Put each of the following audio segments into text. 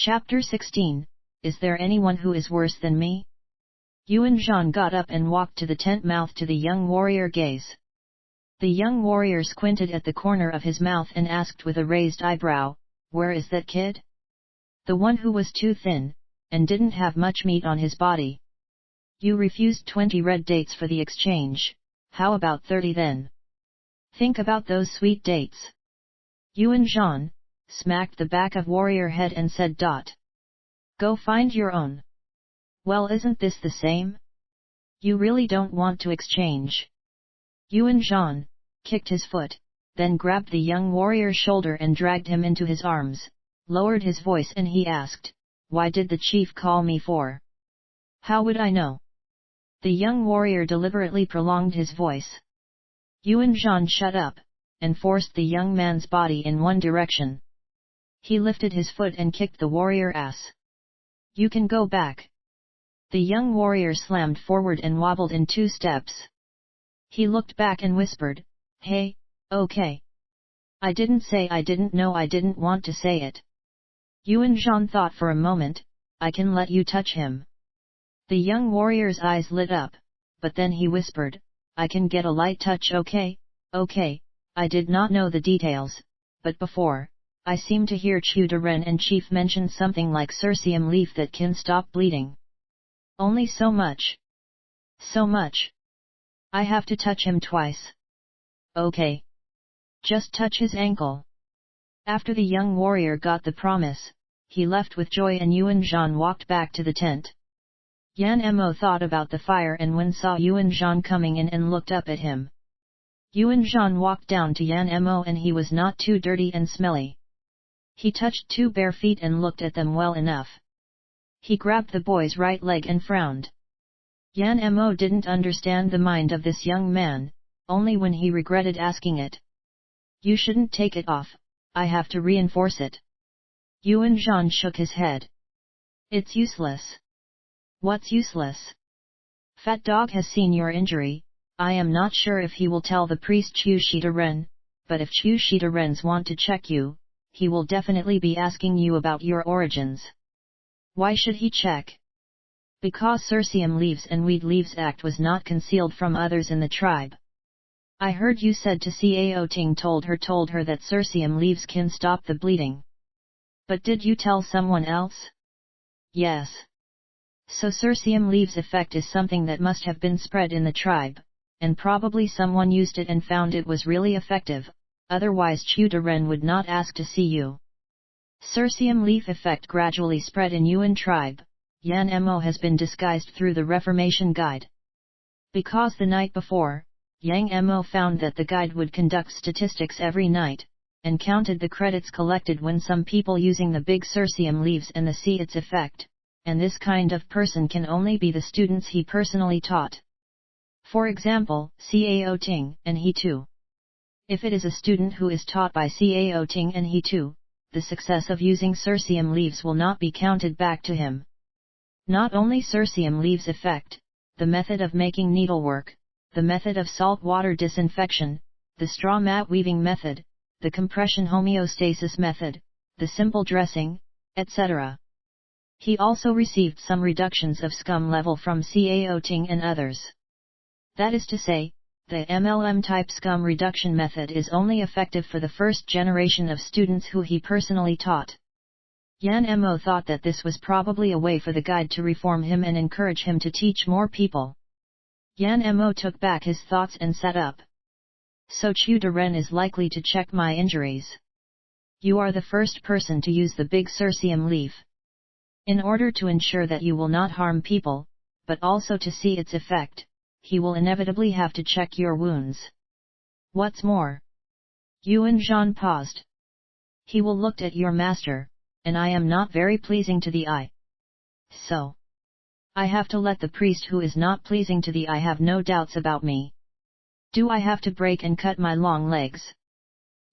Chapter 16, Is there anyone who is worse than me? Yuan Zhan got up and walked to the tent mouth to the young warrior gaze. The young warrior squinted at the corner of his mouth and asked with a raised eyebrow, "Where is that kid?" "The one who was too thin, and didn't have much meat on his body. You refused 20 red dates for the exchange, how about 30 then? Think about those sweet dates." Yuan Zhan smacked the back of warrior head and said, "Go find your own." "Well, isn't this the same? You really don't want to exchange?" Yuan Zhan kicked his foot, then grabbed the young warrior's shoulder and dragged him into his arms, lowered his voice and he asked, "Why did the chief call me for?" "How would I know?" The young warrior deliberately prolonged his voice. Yuan Zhan shut up, and forced the young man's body in one direction. He lifted his foot and kicked the warrior ass. "You can go back." The young warrior slammed forward and wobbled in 2 steps. He looked back and whispered, "Hey, okay. I didn't say I didn't know I didn't want to say it." Yuan Zhan thought for a moment, "I can let you touch him." The young warrior's eyes lit up, but then he whispered, "I can get a light touch, okay? Okay, I did not know the details, but before, I seem to hear Chu Deren and Chief mention something like cercium leaf that can stop bleeding. Only so much. So much. I have to touch him twice." "Okay. Just touch his ankle." After the young warrior got the promise, he left with joy and Yuan Zhan walked back to the tent. Yan Mo thought about the fire and when saw Yuan Zhan coming in and looked up at him. Yuan Zhan walked down to Yan Mo and he was not too dirty and smelly. He touched 2 bare feet and looked at them well enough. He grabbed the boy's right leg and frowned. Yan Mo didn't understand the mind of this young man, only when he regretted asking it. "You shouldn't take it off, I have to reinforce it." Yuan Zhan shook his head. "It's useless." "What's useless?" "Fat Dog has seen your injury. I am not sure if he will tell the priest Chu Shidaren, but if Chu Shidarens want to check you, he will definitely be asking you about your origins." "Why should he check?" "Because Cercium Leaves and Weed Leaves Act was not concealed from others in the tribe. I heard you said to Cao told her that Cercium Leaves can stop the bleeding. But did you tell someone else?" "Yes. So Cercium Leaves effect is something that must have been spread in the tribe, and probably someone used it and found it was really effective, otherwise Chu Deren would not ask to see you. Cercium leaf effect gradually spread in Yuan tribe. Yan Mo has been disguised through the Reformation Guide. Because the night before, Yang Mo found that the guide would conduct statistics every night, and counted the credits collected when some people using the big Cercium leaves and see its effect, and this kind of person can only be the students he personally taught. For example, Cao Ting and he too. If it is a student who is taught by Cao Ting and he too, the success of using Cercium leaves will not be counted back to him. Not only Cercium leaves effect, the method of making needlework, the method of salt water disinfection, the straw mat weaving method, the compression homeostasis method, the simple dressing, etc. He also received some reductions of scum level from Cao Ting and others. That is to say, the MLM-type scum reduction method is only effective for the first generation of students who he personally taught. Yan Mo thought that this was probably a way for the guide to reform him and encourage him to teach more people. Yan Mo took back his thoughts and sat up. "So Chu Deren is likely to check my injuries. You are the first person to use the big Cercium leaf. In order to ensure that you will not harm people, but also to see its effect, he will inevitably have to check your wounds. What's more," Yuan Zhan paused, "he will look at your master, and I am not very pleasing to the eye. So, I have to let the priest who is not pleasing to the eye have no doubts about me. Do I have to break and cut my long legs?"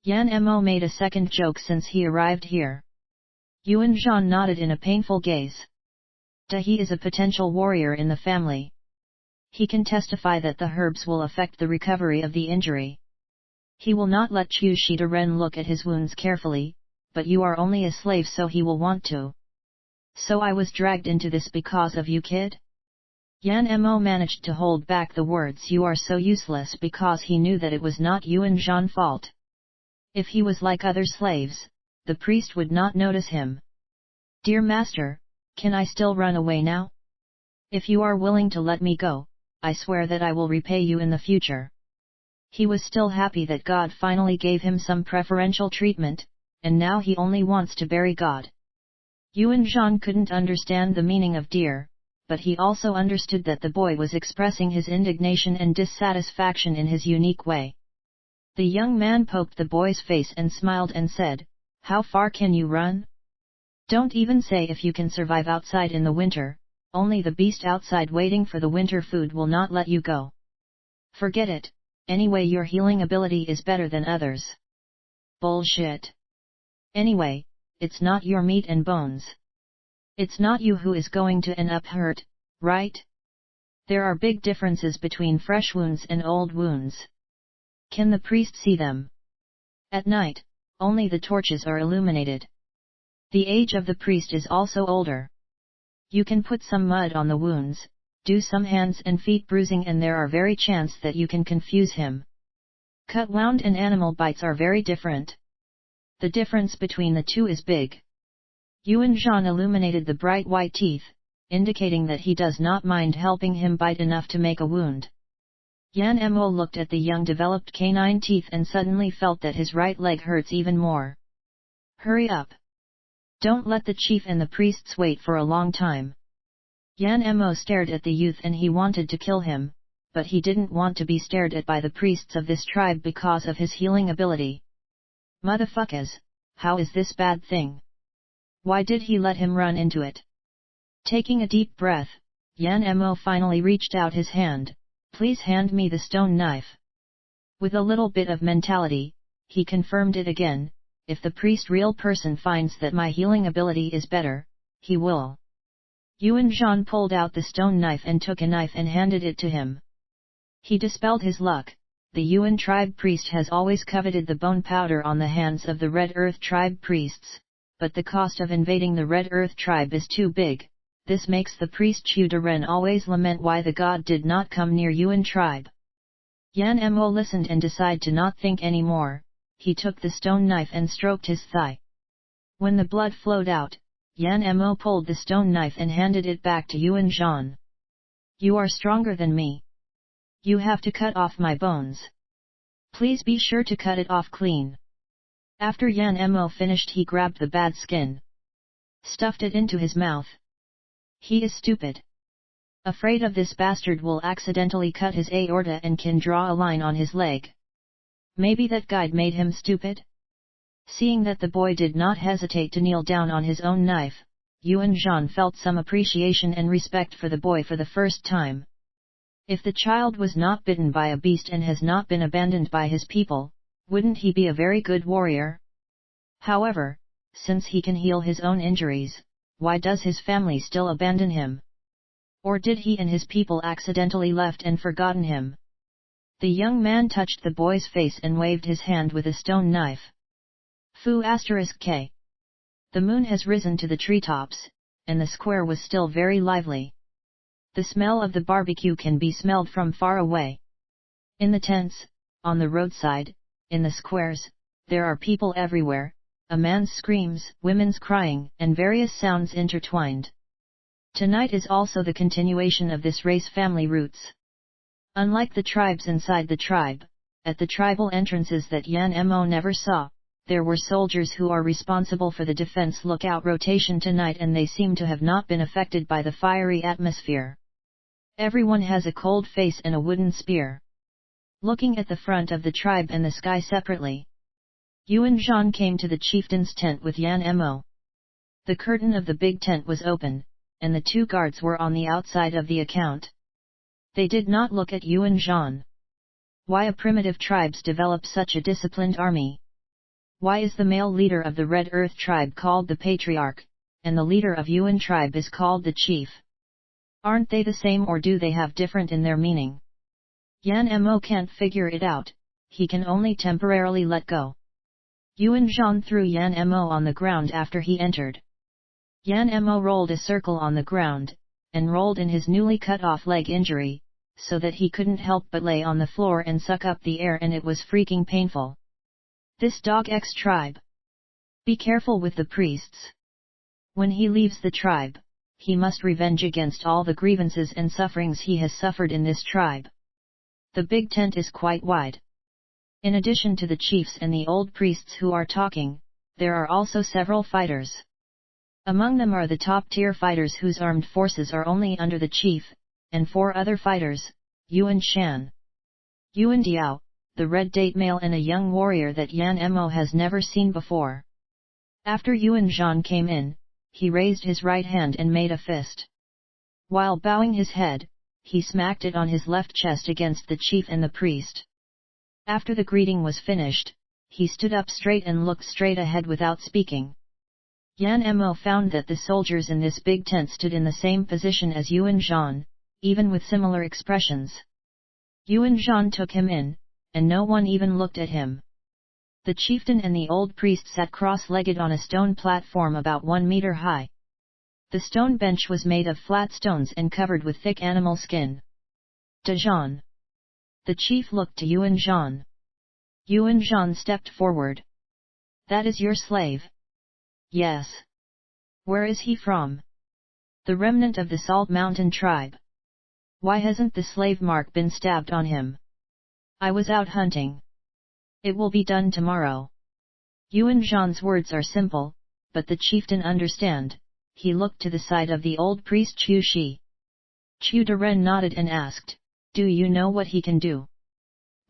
Yan Mo made a second joke since he arrived here. Yuan Zhan nodded in a painful gaze. He is a potential warrior in the family. He can testify that the herbs will affect the recovery of the injury. He will not let Chu Shidaren look at his wounds carefully, but you are only a slave so he will want to. So I was dragged into this because of you, kid? Yan Mo managed to hold back the words "you are so useless" because he knew that it was not Yuan Zhan's fault. If he was like other slaves, the priest would not notice him. Dear master, can I still run away now? If you are willing to let me go, I swear that I will repay you in the future. He was still happy that God finally gave him some preferential treatment, and now he only wants to bury God. Yuan Zhan couldn't understand the meaning of dear, but he also understood that the boy was expressing his indignation and dissatisfaction in his unique way. The young man poked the boy's face and smiled and said, "How far can you run? Don't even say if you can survive outside in the winter, only the beast outside waiting for the winter food will not let you go. Forget it, anyway your healing ability is better than others." Bullshit. Anyway, it's not your meat and bones. It's not you who is going to end up hurt, right? There are big differences between fresh wounds and old wounds. Can the priest see them? At night, only the torches are illuminated. The age of the priest is also older. You can put some mud on the wounds, do some hands and feet bruising, and there are very chance that you can confuse him. Cut wound and animal bites are very different. The difference between the two is big. Yuan Zhan illuminated the bright white teeth, indicating that he does not mind helping him bite enough to make a wound. Yan Mo looked at the young developed canine teeth and suddenly felt that his right leg hurts even more. Hurry up! Don't let the chief and the priests wait for a long time. Yan Mo stared at the youth and he wanted to kill him, but he didn't want to be stared at by the priests of this tribe because of his healing ability. Motherfuckers, how is this bad thing? Why did he let him run into it? Taking a deep breath, Yan Mo finally reached out his hand. "Please hand me the stone knife." With a little bit of mentality, he confirmed it again, "If the priest real person finds that my healing ability is better, he will." Yuan Zhan pulled out the stone knife and took a knife and handed it to him. He dispelled his luck. The Yuan tribe priest has always coveted the bone powder on the hands of the Red Earth tribe priests, but the cost of invading the Red Earth tribe is too big. This makes the priest Chu Daren always lament why the god did not come near Yuan tribe. Yan Mo listened and decided to not think any more. He took the stone knife and stroked his thigh. When the blood flowed out, Yan Mo pulled the stone knife and handed it back to Yuan Zhan. "You are stronger than me. You have to cut off my bones. Please be sure to cut it off clean." After Yan Mo finished, he grabbed the bad skin, stuffed it into his mouth. He is stupid. Afraid of this bastard will accidentally cut his aorta and can draw a line on his leg. Maybe that guide made him stupid? Seeing that the boy did not hesitate to kneel down on his own knife, Yuan Zhan felt some appreciation and respect for the boy for the first time. If the child was not bitten by a beast and has not been abandoned by his people, wouldn't he be a very good warrior? However, since he can heal his own injuries, why does his family still abandon him? Or did he and his people accidentally left and forgotten him? The young man touched the boy's face and waved his hand with a stone knife. Fu *k. The moon has risen to the treetops, and the square was still very lively. The smell of the barbecue can be smelled from far away. In the tents, on the roadside, in the squares, there are people everywhere, a man's screams, women's crying, and various sounds intertwined. Tonight is also the continuation of this race family roots. Unlike the tribes inside the tribe, at the tribal entrances that Yan Mo never saw, there were soldiers who are responsible for the defense lookout rotation tonight, and they seem to have not been affected by the fiery atmosphere. Everyone has a cold face and a wooden spear. Looking at the front of the tribe and the sky separately, Yuan Zhan came to the chieftain's tent with Yan Mo. The curtain of the big tent was open, and the two guards were on the outside of the account. They did not look at Yuan Zhan. Why a primitive tribes develop such a disciplined army? Why is the male leader of the Red Earth tribe called the Patriarch, and the leader of Yuan tribe is called the Chief? Aren't they the same, or do they have different in their meaning? Yan Mo can't figure it out, he can only temporarily let go. Yuan Zhan threw Yan Mo on the ground after he entered. Yan Mo rolled a circle on the ground, and rolled in his newly cut off leg injury, so that he couldn't help but lay on the floor and suck up the air, and it was freaking painful. This dog X tribe. Be careful with the priests. When he leaves the tribe, he must revenge against all the grievances and sufferings he has suffered in this tribe. The big tent is quite wide. In addition to the chiefs and the old priests who are talking, there are also several fighters. Among them are the top-tier fighters whose armed forces are only under the chief, and 4 other fighters, Yuan Shan, Yuan Diao, the red date male, and a young warrior that Yan Mo has never seen before. After Yuan Zhan came in, he raised his right hand and made a fist. While bowing his head, he smacked it on his left chest against the chief and the priest. After the greeting was finished, he stood up straight and looked straight ahead without speaking. Yan Mo found that the soldiers in this big tent stood in the same position as Yuan Zhan, even with similar expressions. Yuan Zhan took him in, and no one even looked at him. The chieftain and the old priest sat cross-legged on a stone platform about 1 meter high. The stone bench was made of flat stones and covered with thick animal skin. Dajan. The chief looked to Yuan Zhan. Yuan Zhan stepped forward. That is your slave? Yes. Where is he from? The remnant of the Salt Mountain tribe. Why hasn't the slave mark been stabbed on him? I was out hunting. It will be done tomorrow. Yuan Zhan's words are simple, but the chieftain understand. He looked to the side of the old priest Chu Shi. Chu Deren nodded and asked, do you know what he can do?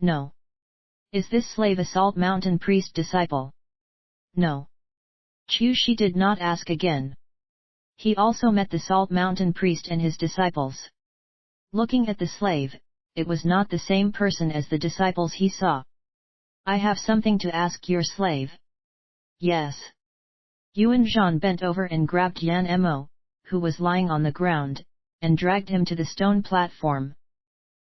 No. Is this slave a Salt Mountain priest disciple? No. Chu Shi did not ask again. He also met the Salt Mountain priest and his disciples. Looking at the slave, it was not the same person as the disciples he saw. I have something to ask your slave. Yes. Yuan Zhan bent over and grabbed Yan Mo, who was lying on the ground, and dragged him to the stone platform.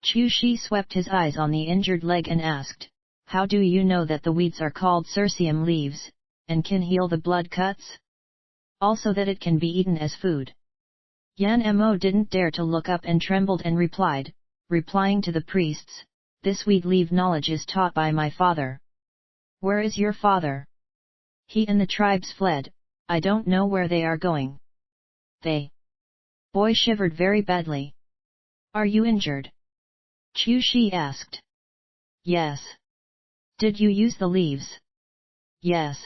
Chu Shi swept his eyes on the injured leg and asked, how do you know that the weeds are called cercium leaves, and can heal the blood cuts? Also that it can be eaten as food. Yan Mo didn't dare to look up and trembled and replied, replying to the priests, this weed leaf knowledge is taught by my father. Where is your father? He and the tribes fled, I don't know where they are going. They. Boy shivered very badly. Are you injured? Chu Shi asked. Yes. Did you use the leaves? Yes.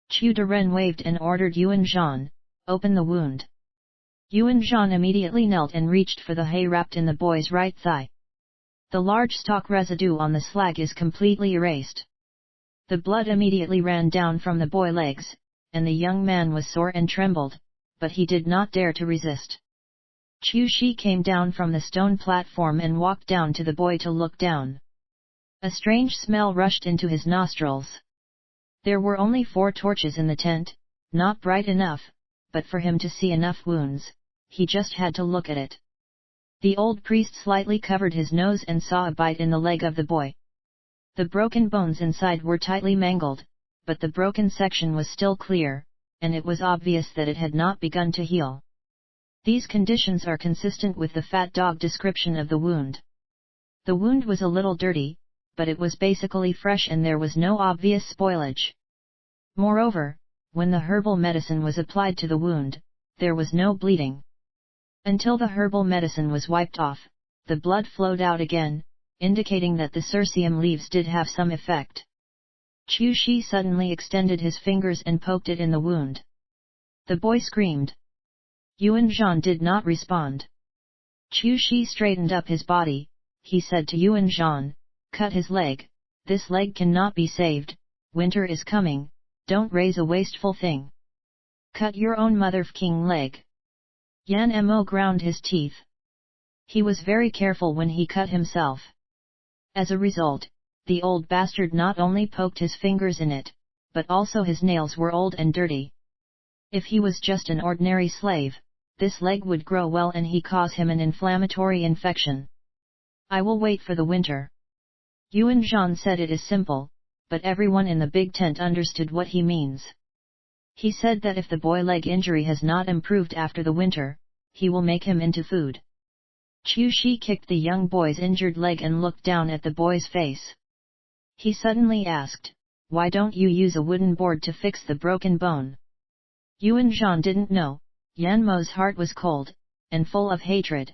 Chu Deren waved and ordered Yuan Zhan, open the wound. Yuan Zhan immediately knelt and reached for the hay wrapped in the boy's right thigh. The large stalk residue on the slag is completely erased. The blood immediately ran down from the boy's legs, and the young man was sore and trembled, but he did not dare to resist. Chu Shi came down from the stone platform and walked down to the boy to look down. A strange smell rushed into his nostrils. There were only 4 torches in the tent, not bright enough, but for him to see enough wounds, he just had to look at it. The old priest slightly covered his nose and saw a bite in the leg of the boy. The broken bones inside were tightly mangled, but the broken section was still clear, and it was obvious that it had not begun to heal. These conditions are consistent with the fat dog description of the wound. The wound was a little dirty, but it was basically fresh and there was no obvious spoilage. Moreover, when the herbal medicine was applied to the wound, there was no bleeding. Until the herbal medicine was wiped off, the blood flowed out again, indicating that the cercium leaves did have some effect. Chu Shi suddenly extended his fingers and poked it in the wound. The boy screamed. Yuan Zhan did not respond. Chu Shi straightened up his body, he said to Yuan Zhan, cut his leg, this leg cannot be saved, winter is coming, don't raise a wasteful thing. Cut your own mother-f***ing leg. Yan Mo ground his teeth. He was very careful when he cut himself. As a result, the old bastard not only poked his fingers in it, but also his nails were old and dirty. If he was just an ordinary slave, this leg would grow well and he cause him an inflammatory infection. I will wait for the winter. Yuan Zhan said it is simple, but everyone in the big tent understood what he means. He said that if the boy leg injury has not improved after the winter, he will make him into food. Chu Shi kicked the young boy's injured leg and looked down at the boy's face. He suddenly asked, "Why don't you use a wooden board to fix the broken bone?" Yuan Zhan didn't know. Yan Mo's heart was cold, and full of hatred.